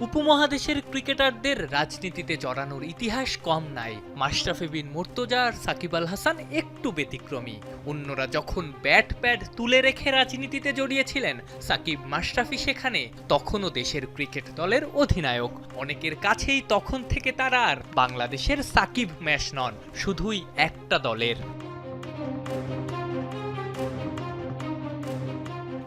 উপমহাদেশের ক্রিকেটারদের রাজনীতিতে জড়ানোর ইতিহাস কম নাই। মাশরাফি বিন মুর্তজা আর সাকিব আল হাসান একটু ব্যতিক্রমী। অন্যরা যখন ব্যাট প্যাড তুলে রেখে রাজনীতিতে জড়িয়েছিলেন, সাকিব মাশরাফি সেখানে তখনও দেশের ক্রিকেট দলের অধিনায়ক। অনেকের কাছেই তখন থেকে তারা আর বাংলাদেশের সাকিব ম্যাশ নন, শুধুই একটা দলের।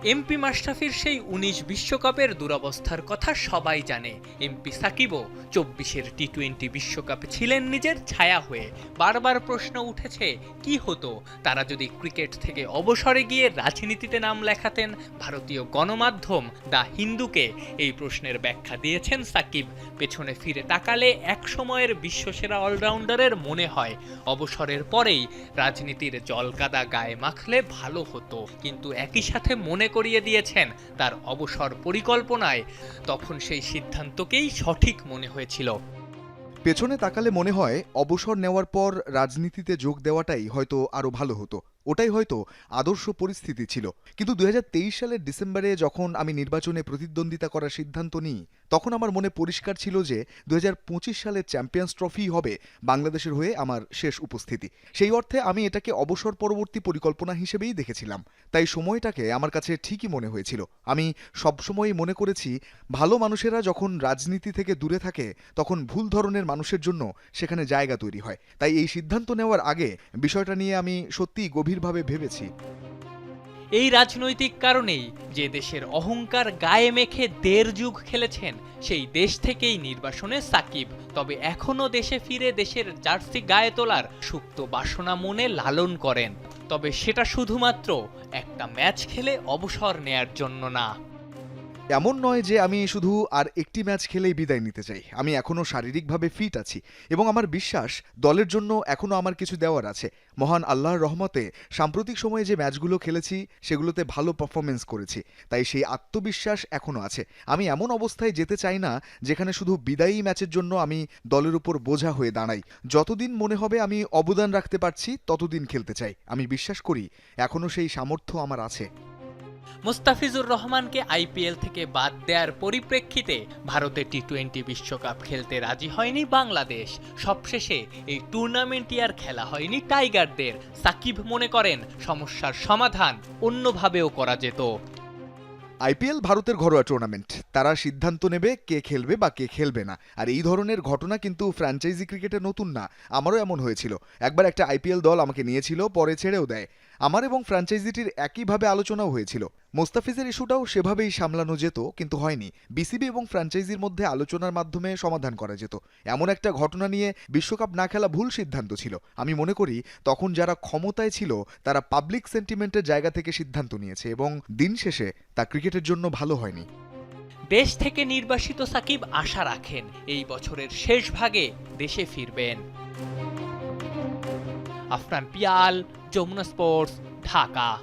এমপি মাশরাফির সেই ১৯ বিশ্বকাপের দুরবস্থার কথা সবাই জানে। এমপি সাকিবও ২৪-এর টি-২০ বিশ্বকাপে ছিলেন নিজের ছায়া হয়ে। বারবার প্রশ্ন উঠেছে, কি হতো তারা যদি ক্রিকেট থেকে অবসরে গিয়ে রাজনীতিতে নাম লেখাতেন। ভারতীয় গণমাধ্যম দ্য হিন্দুকে এই প্রশ্নের ব্যাখ্যা দিয়েছেন সাকিব। পেছনে ফিরে তাকালে এক সময়ের বিশ্বসেরা অলরাউন্ডারের মনে হয় অবসরের পরেই রাজনীতির জলকাদা গায়ে মাখলে ভালো হতো, কিন্তু একই সাথে মনে করিয়ে দিয়েছেন তার অবসর পরিকল্পনায় তখন সেই সিদ্ধান্তকেই সঠিক মনে হয়েছিল। পেছনে তাকালে মনে হয় অবসর নেওয়ার পর রাজনীতিতে যোগ দেওয়াটাই হয়তো আরো ভালো হতো, ওটাই হয়তো আদর্শ পরিস্থিতি ছিল। কিন্তু ২০২৩ সালের ডিসেম্বরে যখন আমি নির্বাচনে প্রতিদ্বন্দ্বিতা করার সিদ্ধান্ত নিই, তখন আমার মনে পরিষ্কার ছিল যে ২০২৫ সালের চ্যাম্পিয়ন্স ট্রফি হবে বাংলাদেশের হয়ে আমার শেষ উপস্থিতি। সেই অর্থে আমি এটাকে অবসর পরবর্তী পরিকল্পনা হিসেবেই দেখেছিলাম। তাই সময়টাকে আমার কাছে ঠিকই মনে হয়েছিল। আমি সবসময়ই মনে করেছি, ভালো মানুষেরা যখন রাজনীতি থেকে দূরে থাকে তখন ভুল ধরনের মানুষের জন্য সেখানে জায়গা তৈরি হয়। তাই এই সিদ্ধান্ত নেওয়ার আগে বিষয়টা নিয়ে আমি সত্যিই গভীরভাবে ভেবেছি। এই রাজনৈতিক কারণেই যে দেশের অহংকার গায়ে মেখে ১.৫ যুগ খেলেছেন, সেই দেশ থেকেই নির্বাসনে সাকিব। তবে এখনও দেশে ফিরে দেশের জার্সি গায়ে তোলার সুপ্ত বাসনা মনে লালন করেন। তবে সেটা শুধুমাত্র একটা ম্যাচ খেলে অবসর নেয়ার জন্য না। এমন নয় যে আমি শুধু আর একটি ম্যাচ খেলেই বিদায় নিতে চাই। আমি এখনও শারীরিকভাবে ফিট আছি এবং আমার বিশ্বাস দলের জন্য এখনও আমার কিছু দেওয়ার আছে। মহান আল্লাহর রহমতে সাম্প্রতিক সময়ে যে ম্যাচগুলো খেলেছি সেগুলোতে ভালো পারফরমেন্স করেছি, তাই সেই আত্মবিশ্বাস এখনও আছে। আমি এমন অবস্থায় যেতে চাই না যেখানে শুধু বিদায়ী ম্যাচের জন্য আমি দলের উপর বোঝা হয়ে দাঁড়াই। যতদিন মনে হবে আমি অবদান রাখতে পারছি ততদিন খেলতে চাই। আমি বিশ্বাস করি এখনও সেই সামর্থ্য আমার আছে। মুস্তাফিজুর রহমানকে আইপিএল থেকে বাদ দেওয়ার পরিপ্রেক্ষিতে ভারতে টি-২০ বিশ্বকাপ খেলতে রাজি হয়নি বাংলাদেশ। সবশেষে এই টুর্নামেন্টই আর খেলা হয়নি টাইগারদের। সাকিব মনে করেন সমস্যার সমাধান অন্যভাবেও করা যেত। আইপিএল ভারতের ঘরোয়া টুর্নামেন্ট, তারা সিদ্ধান্ত নেবে কে খেলবে বা কে খেলবে না। আর এই ধরনের ঘটনা কিন্তু ফ্র্যাঞ্চাইজি ক্রিকেটে নতুন না। আমারও এমন হয়েছিল। একবার একটা আইপিএল দল আমাকে নিয়েছিল, পরে ছেড়েও দেয়। আমার এবং ফ্র্যাঞ্চাইজিটির একইভাবে আলোচনাও হয়েছিল। মোস্তাফিজের ইস্যুটাও সেভাবেই সামলানো যেত, কিন্তু হয়নি। বিসিবি এবং ফ্র্যাঞ্চাইজির মধ্যে আলোচনার মাধ্যমে সমাধান করা যেত। এমন একটা ঘটনা নিয়ে বিশ্বকাপ না খেলা ভুল সিদ্ধান্ত ছিল। আমি মনে করি তখন যারা ক্ষমতায় ছিল তারা পাবলিক সেন্টিমেন্টের জায়গা থেকে সিদ্ধান্ত নিয়েছে এবং দিন শেষে তা ক্রিকেটের জন্য ভালো হয়নি। দেশ থেকে নির্বাসিত সাকিব আশা রাখেন এই বছরের শেষ ভাগে দেশে ফিরবেন। আফরান পিয়াল, যমুনা স্পোর্টস, ঢাকা।